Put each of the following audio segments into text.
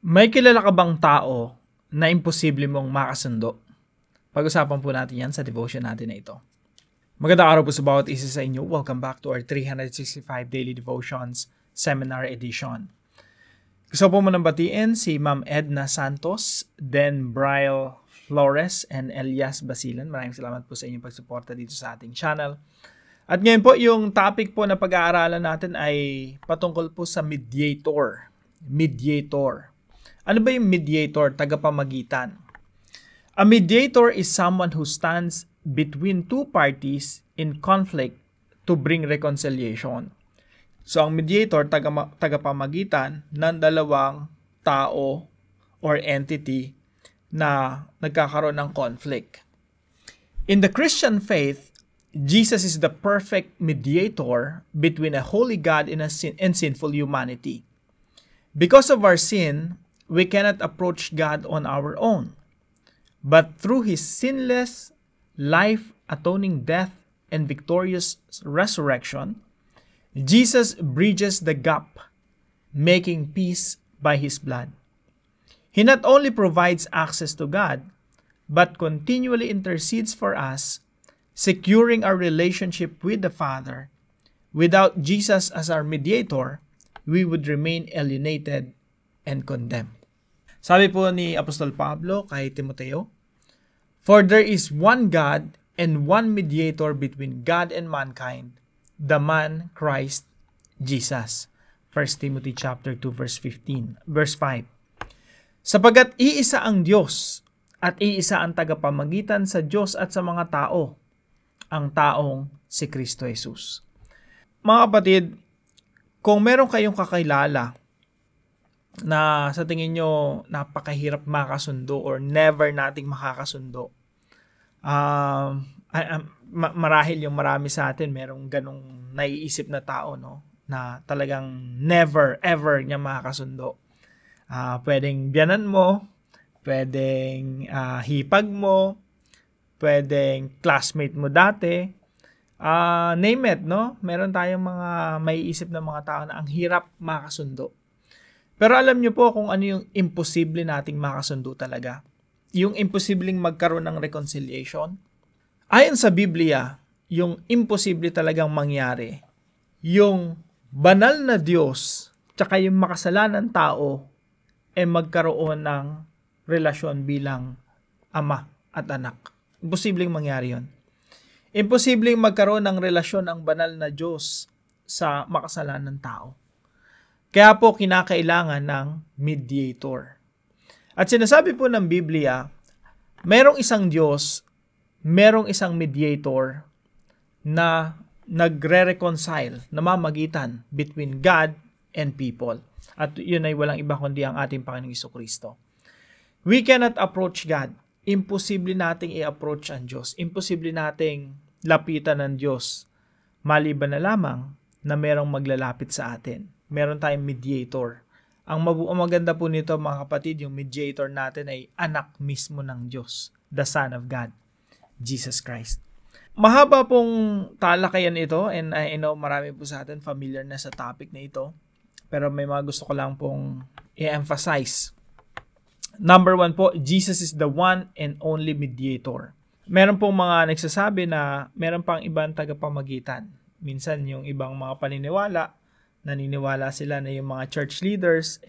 May kilala ka bang tao na imposible mong makasundo? Pag-usapan po natin yan sa devotion natin na ito. Magandang araw po sa bawat isa sa inyo. Welcome back to our 365 Daily Devotions Seminar Edition. Gusto po mo nang batiin si Ma'am Edna Santos, then Brian Flores, and Elias Basilan. Maraming salamat po sa inyong pagsuporta dito sa ating channel. At ngayon po, yung topic po na pag-aaralan natin ay patungkol po sa mediator. Mediator. Ano ba yung mediator? Tagapamagitan. A mediator is someone who stands between two parties in conflict to bring reconciliation. So, ang mediator, tagapamagitan ng dalawang tao or entity na nagkakaroon ng conflict. In the Christian faith, Jesus is the perfect mediator between a holy God and sinful humanity. Because of our sin, we cannot approach God on our own. But through His sinless, life-atoning death and victorious resurrection, Jesus bridges the gap, making peace by His blood. He not only provides access to God, but continually intercedes for us, securing our relationship with the Father. Without Jesus as our mediator, we would remain alienated and condemned. Sabi po ni Apostol Pablo kay Timoteo, "For there is one God and one mediator between God and mankind, the man Christ Jesus." 1 Timothy chapter 2 verse 5. Sapagkat iisa ang Diyos at iisa ang tagapamagitan sa Diyos at sa mga tao, ang taong si Kristo Jesus. Mga kapatid, kung meron kayong kakilala na sa tingin nyo napakahirap makasundo or never nating makakasundo, marahil yung marami sa atin merong ganong naiisip na tao, no, na talagang never ever niya makakasundo. Pwedeng biyanan mo, pwedeng hipag mo, pwedeng classmate mo dati, name it, no? Meron tayong mga maiisip na mga tao na ang hirap makasundo. Pero alam nyo po kung ano yung imposible nating makasundo talaga. Yung imposibleng magkaroon ng reconciliation. Ayon sa Biblia, yung imposible talagang mangyari, yung banal na Diyos tsaka yung makasalanan tao ay magkaroon ng relasyon bilang ama at anak. Imposibleng mangyari yun. Imposibleng magkaroon ng relasyon ang banal na Diyos sa makasalanan tao. Kaya po kinakailangan ng mediator. At sinasabi po ng Biblia, merong isang Diyos, merong isang mediator na nagre-reconcile, namamagitan between God and people. At yun ay walang iba kundi ang ating Panginoong Jesucristo. We cannot approach God. Imposible nating i-approach ang Diyos. Imposible nating lapitan ng Diyos. Maliban na lamang na merong maglalapit sa atin. Meron tayong mediator. Ang maganda po nito mga kapatid, yung mediator natin ay anak mismo ng Diyos, the Son of God, Jesus Christ. Mahaba pong talakayan ito and I know marami po sa atin familiar na sa topic na ito. Pero may mga gusto ko lang pong i-emphasize. Number 1 po, Jesus is the one and only mediator. Meron pong mga nagsasabi na meron pang ibang tagapamagitan. Minsan yung ibang mga paniniwala, naniniwala sila na yung mga church leaders,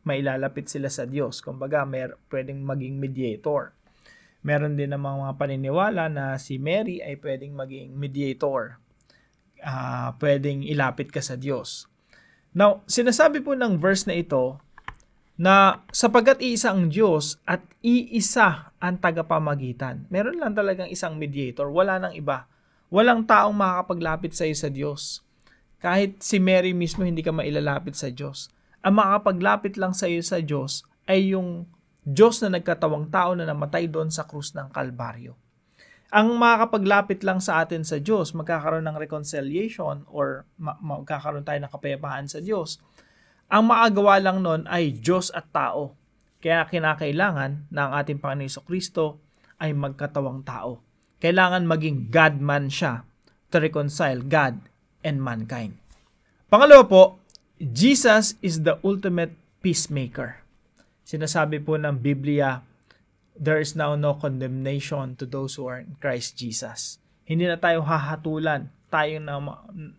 mailalapit sila sa Diyos. Kumbaga, pwedeng maging mediator. Meron din namang mga paniniwala na si Mary ay pwedeng maging mediator. Pwedeng ilapit ka sa Diyos. Now, sinasabi po ng verse na ito na sapagkat iisa ang Diyos at iisa ang tagapamagitan. Meron lang talagang isang mediator, wala nang iba. Walang taong makakapaglapit sa iyo sa Diyos. Kahit si Mary mismo hindi ka mailalapit sa Diyos. Ang makakapaglapit lang sa iyo sa Diyos ay yung Diyos na nagkatawang tao na namatay doon sa krus ng Kalbaryo. Ang makakapaglapit lang sa atin sa Diyos, magkakaroon ng reconciliation or magkakaroon tayo ng kapayapaan sa Diyos. Ang maagawa lang nun ay Diyos at tao. Kaya kinakailangan na ang ating Panginoon Jesucristo ay magkatawang tao. Kailangan maging God-man siya to reconcile God and mankind. Pangalawa po, Jesus is the ultimate peacemaker. Sinasabi po ng Biblia, there is now no condemnation to those who are in Christ Jesus. Hindi na tayo hahatulan, tayo na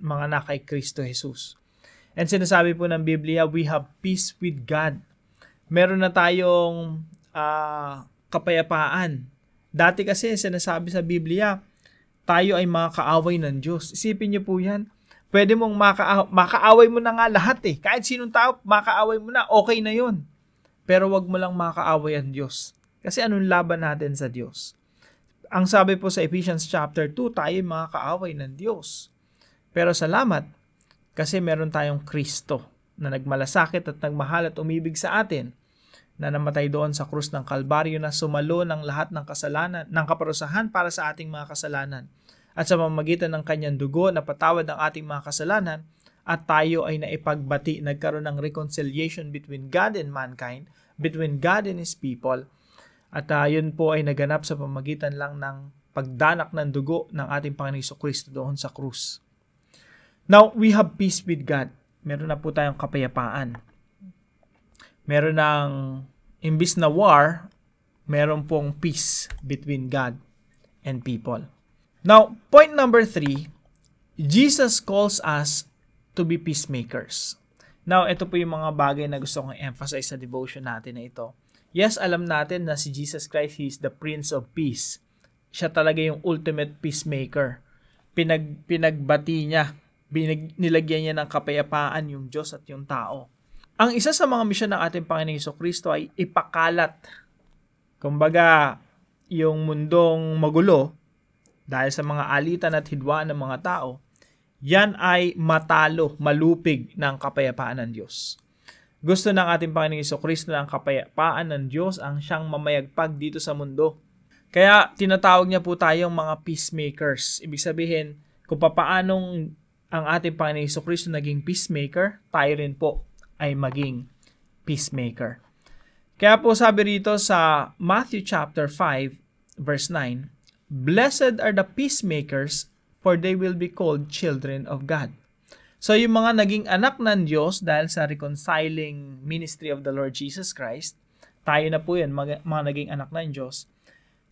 mga na kay Kristo Jesus. And sinasabi po ng Biblia, we have peace with God. Meron na tayong kapayapaan. Dati kasi sinasabi sa Biblia, tayo ay mga kaaway ng Diyos. Isipin niyo po yan. Pwede mong makaaway mo na nga lahat eh. Kahit sinong tao, makaaway mo na, okay na yun. Pero wag mo lang makaaway ang Diyos. Kasi anong laban natin sa Diyos? Ang sabi po sa Ephesians chapter 2, tayo ay mga kaaway ng Diyos. Pero salamat, kasi meron tayong Kristo na nagmalasakit at nagmahal at umibig sa atin, na namatay doon sa krus ng Kalbaryo na sumalo ng lahat ng kasalanan, ng kaparusahan para sa ating mga kasalanan. At sa pamamagitan ng kanyang dugo, napatawad ang ating mga kasalanan at tayo ay naipagbati, nagkaroon ng reconciliation between God and mankind, between God and His people. At yun po ay naganap sa pamamagitan lang ng pagdanak ng dugo ng ating Panginoong Jesucristo doon sa krus. Now, we have peace with God. Meron na po tayong kapayapaan. Meron ng, imbis na war, meron pong peace between God and people. Now, point number 3, Jesus calls us to be peacemakers. Now, ito po yung mga bagay na gusto kong emphasize sa devotion natin na ito. Yes, alam natin na si Jesus Christ, He is the Prince of Peace. Siya talaga yung ultimate peacemaker. Pinagbati niya, nilagyan niya ng kapayapaan yung Diyos at yung tao. Ang isa sa mga misyon ng ating Panginoong Jesucristo ay ipakalat. Kumbaga, yung mundong magulo, dahil sa mga alitan at hidwaan ng mga tao, yan ay matalo, malupig ng kapayapaan ng Diyos. Gusto ng ating Panginoong Jesucristo na ang kapayapaan ng Diyos ang siyang mamayagpag dito sa mundo. Kaya tinatawag niya po tayong mga peacemakers. Ibig sabihin, kung papaanong ang ating Panginoong Jesucristo naging peacemaker, tayo rin po ay maging peacemaker. Kaya po sabi rito sa Matthew chapter 5 verse 9, "Blessed are the peacemakers, for they will be called children of God." So yung mga naging anak ng Diyos dahil sa reconciling ministry of the Lord Jesus Christ, tayo na po yan, mga naging anak ng Diyos,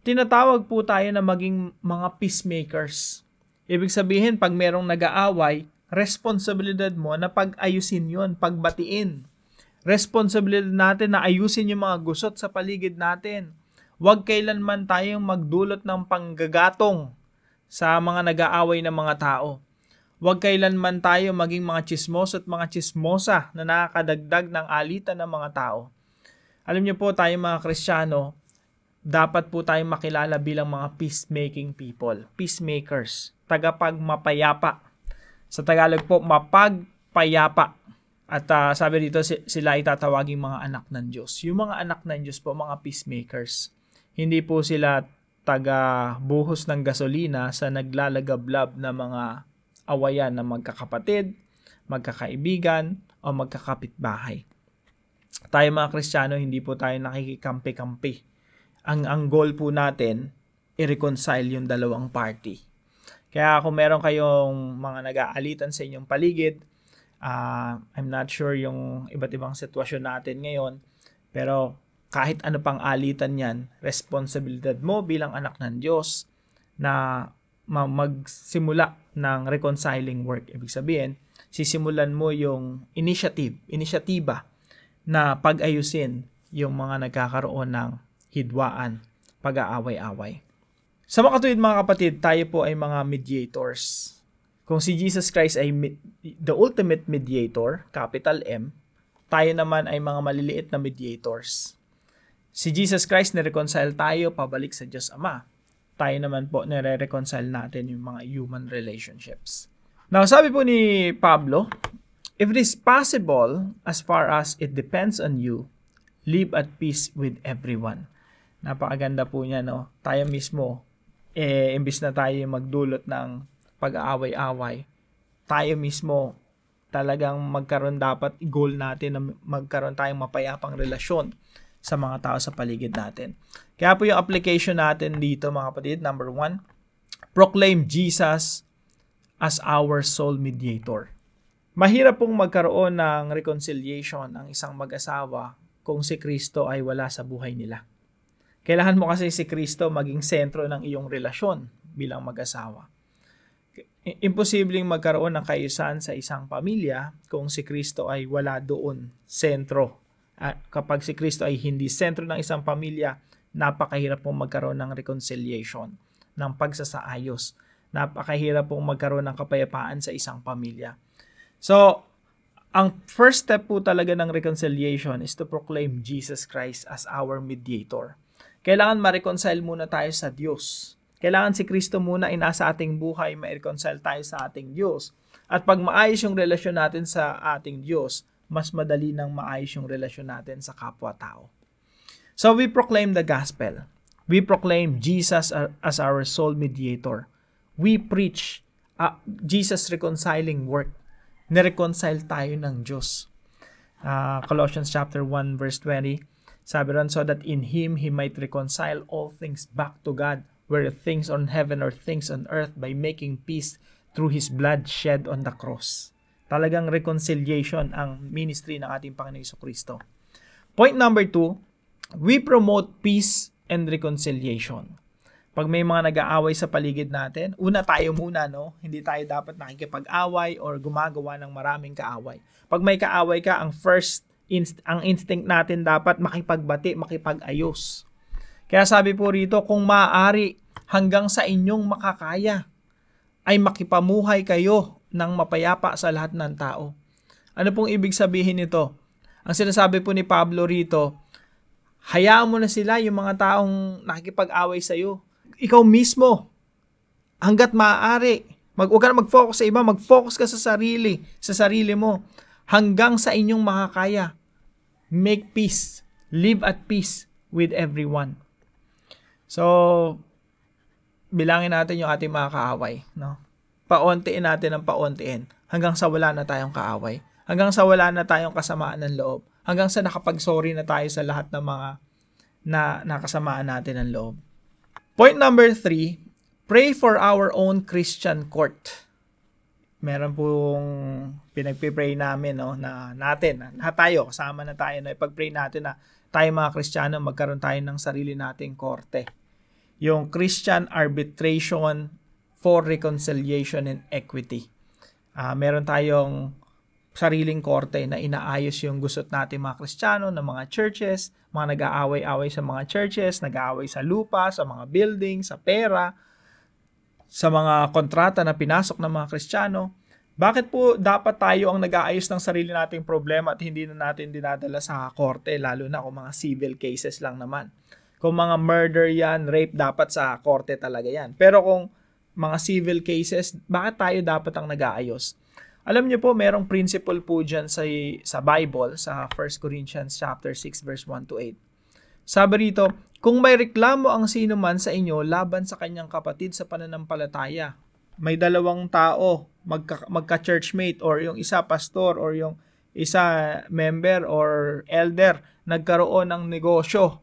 tinatawag po tayo na maging mga peacemakers. Ibig sabihin, pag merong nag-aaway, responsibilidad mo na pag-ayusin yon, pagbatiin. Responsibilidad natin na ayusin yung mga gusot sa paligid natin. Huwag kailanman tayong magdulot ng panggagatong sa mga nag-aaway ng mga tao. Huwag kailanman tayo maging mga chismoso at mga chismosa na nakakadagdag ng alitan ng mga tao. Alam niyo po, tayo mga Kristiyano, dapat po tayong makilala bilang mga peacemaking people, peacemakers, tagapagmapayapa. Sa Tagalog po, mapagpayapa. At sabi dito, sila ay tatawaging mga anak ng Diyos. Yung mga anak ng Diyos po, mga peacemakers. Hindi po sila taga-buhos ng gasolina sa naglalagablab na mga awayan na magkakapatid, magkakaibigan, o magkakapitbahay. Tayo mga Kristiyano, hindi po tayo nakikikampi-kampi. Ang goal po natin, i-reconcile yung dalawang party. Kaya kung meron kayong mga nag-aalitan sa inyong paligid, I'm not sure yung iba't ibang sitwasyon natin ngayon, pero kahit ano pang alitan yan, responsibilidad mo bilang anak ng Diyos na magsimula ng reconciling work. Ibig sabihin, sisimulan mo yung inisyatiba na pag-ayusin yung mga nagkakaroon ng hidwaan, pag-aaway-away. Sa mga katuwid mga kapatid, tayo po ay mga mediators. Kung si Jesus Christ ay the ultimate mediator, capital M, tayo naman ay mga maliliit na mediators. Si Jesus Christ na-reconcile tayo pabalik sa Diyos Ama. Tayo naman po nare-reconcile natin yung mga human relationships. Now, sabi po ni Pablo, "If it is possible, as far as it depends on you, live at peace with everyone." Napakaganda po niya, no? Tayo mismo, imbis na tayo magdulot ng pag-aaway-away, tayo mismo talagang magkaroon, dapat goal natin na magkaroon tayong mapayapang relasyon sa mga tao sa paligid natin. Kaya po yung application natin dito mga kapatid, number 1, proclaim Jesus as our sole mediator. Mahirap pong magkaroon ng reconciliation ang isang mag-asawa kung si Kristo ay wala sa buhay nila. Kailangan mo kasi si Kristo maging sentro ng iyong relasyon bilang mag-asawa. Imposibleng magkaroon ng kaayusan sa isang pamilya kung si Kristo ay wala doon sentro. Kapag si Kristo ay hindi sentro ng isang pamilya, napakahirap pong magkaroon ng reconciliation, ng pagsasaayos. Napakahirap pong magkaroon ng kapayapaan sa isang pamilya. So, ang first step po talaga ng reconciliation is to proclaim Jesus Christ as our mediator. Kailangan ma-reconcile muna tayo sa Diyos. Kailangan si Kristo muna inasa ating buhay, ma-reconcile tayo sa ating Diyos. At pag maayos yung relasyon natin sa ating Diyos, mas madali nang maayos yung relasyon natin sa kapwa-tao. So we proclaim the gospel. We proclaim Jesus as our sole mediator. We preach Jesus' reconciling work. Nireconcile tayo ng Diyos. Colossians chapter 1 verse 20, sabi ron, so that in Him He might reconcile all things back to God, whether things on heaven or things on earth, by making peace through His blood shed on the cross. Talagang reconciliation ang ministry ng ating Panginoong Jesucristo. Point number 2, we promote peace and reconciliation. Pag may mga nag-aaway sa paligid natin, una tayo muna, no? Hindi tayo dapat nakikipag-away or gumagawa ng maraming kaaway. Pag may kaaway ka, ang instinct natin dapat makipagbati, makipag-ayos. Kaya sabi po rito, kung maaari hanggang sa inyong makakaya, ay makipamuhay kayo ng mapayapa sa lahat ng tao. Ano pong ibig sabihin nito? Ang sinasabi po ni Pablo rito, hayaan mo na sila, yung mga taong nakikipag-away sa iyo. Ikaw mismo, hanggat maaari, huwag ka na mag-focus sa iba, mag-focus ka sa sarili mo, hanggang sa inyong makakaya. Make peace, live at peace with everyone. So, bilangin natin yung ating mga kaaway, no? Pauntiin natin ang pauntiin hanggang sa wala na tayong kaaway, hanggang sa wala na tayong kasamaan ng loob, hanggang sa nakapag-sorry na tayo sa lahat ng mga nakasamaan natin ng loob. Point number 3, pray for our own Christian court. Meron pong pinagpipray namin, no, na tayo, kasama na tayo, na ipag-pray natin na tayo mga Kristiyano, magkaroon tayo ng sarili nating korte. Yung Christian Arbitration for Reconciliation and Equity. Meron tayong sariling korte na inaayos yung gusot natin mga Kristiyano, ng mga churches, mga nag-aaway-away sa mga churches, nag-aaway sa lupa, sa mga building, sa pera, sa mga kontrata na pinasok ng mga Kristiyano. Bakit po dapat tayo ang nag-aayos ng sarili nating problema at hindi na natin dinadala sa korte, lalo na kung mga civil cases lang naman? Kung mga murder yan, rape, dapat sa korte talaga yan. Pero kung mga civil cases, bakit tayo dapat ang nag-aayos? Alam niyo po, merong principle po dyan sa Bible, sa 1 Corinthians chapter 6 verse 1 to 8. Sabi rito, kung may reklamo ang sino man sa inyo laban sa kanyang kapatid sa pananampalataya, may dalawang tao, magka-churchmate, or yung isa pastor, or yung isa member or elder, nagkaroon ng negosyo,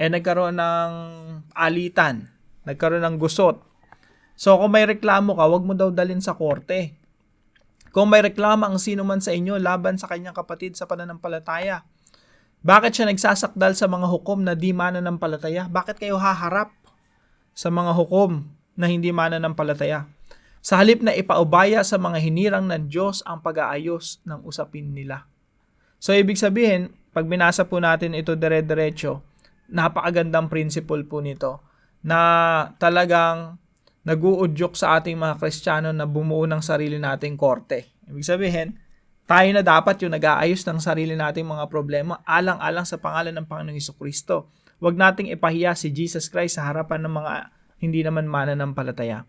nagkaroon ng alitan, nagkaroon ng gusot. So kung may reklamo ka, wag mo daw dalhin sa korte. Kung may reklamo ang sino man sa inyo laban sa kanyang kapatid sa pananampalataya, bakit siya nagsasakdal sa mga hukom na di mananampalataya? Bakit kayo haharap sa mga hukom na hindi mananampalataya? Sa halip na ipaubaya sa mga hinirang ng Diyos ang pag-aayos ng usapin nila. So, ibig sabihin, pag binasa po natin ito dire-diretso, napakagandang principle po nito na talagang nag-uudyok sa ating mga Kristiyano na bumuo ng sarili nating korte. Ibig sabihin, tayo na dapat yung nag-aayos ng sarili nating mga problema alang-alang sa pangalan ng Panginoong Jesucristo. Huwag nating ipahiya si Jesus Christ sa harapan ng mga hindi naman mananampalataya.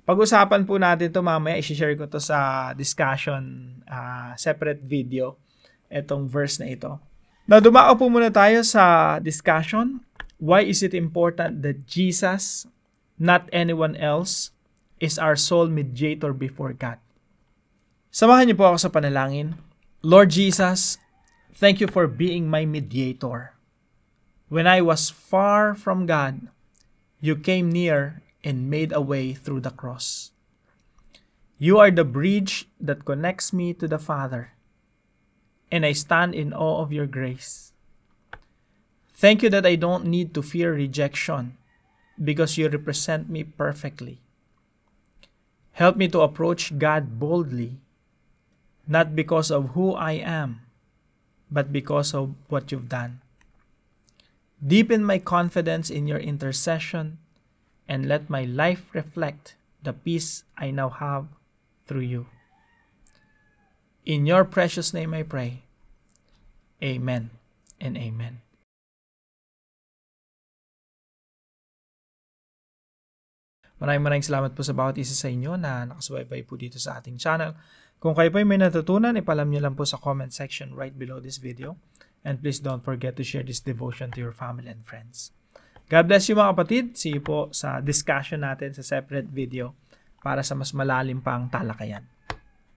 Pag-usapan po natin ito mamaya, i-share ko to sa discussion, separate video, itong verse na ito. Now, dumao po muna tayo sa discussion. Why is it important that Jesus, not anyone else, is our sole mediator before God? Samahan niyo po ako sa panalangin. Lord Jesus, thank you for being my mediator. When I was far from God, you came near and made a way through the cross. You are the bridge that connects me to the Father, and I stand in awe of your grace. Thank you that I don't need to fear rejection because you represent me perfectly. Help me to approach God boldly, not because of who I am, but because of what you've done. Deepen my confidence in your intercession and let my life reflect the peace I now have through you. In your precious name I pray. Amen and amen. Maraming salamat po sa bawat isa sa inyo na nakasubaybay po dito sa ating channel. Kung kayo po ay may natutunan, ipalam nyo lang po sa comment section right below this video. And please don't forget to share this devotion to your family and friends. God bless you mga kapatid. See you po sa discussion natin sa separate video para sa mas malalim pang talakayan.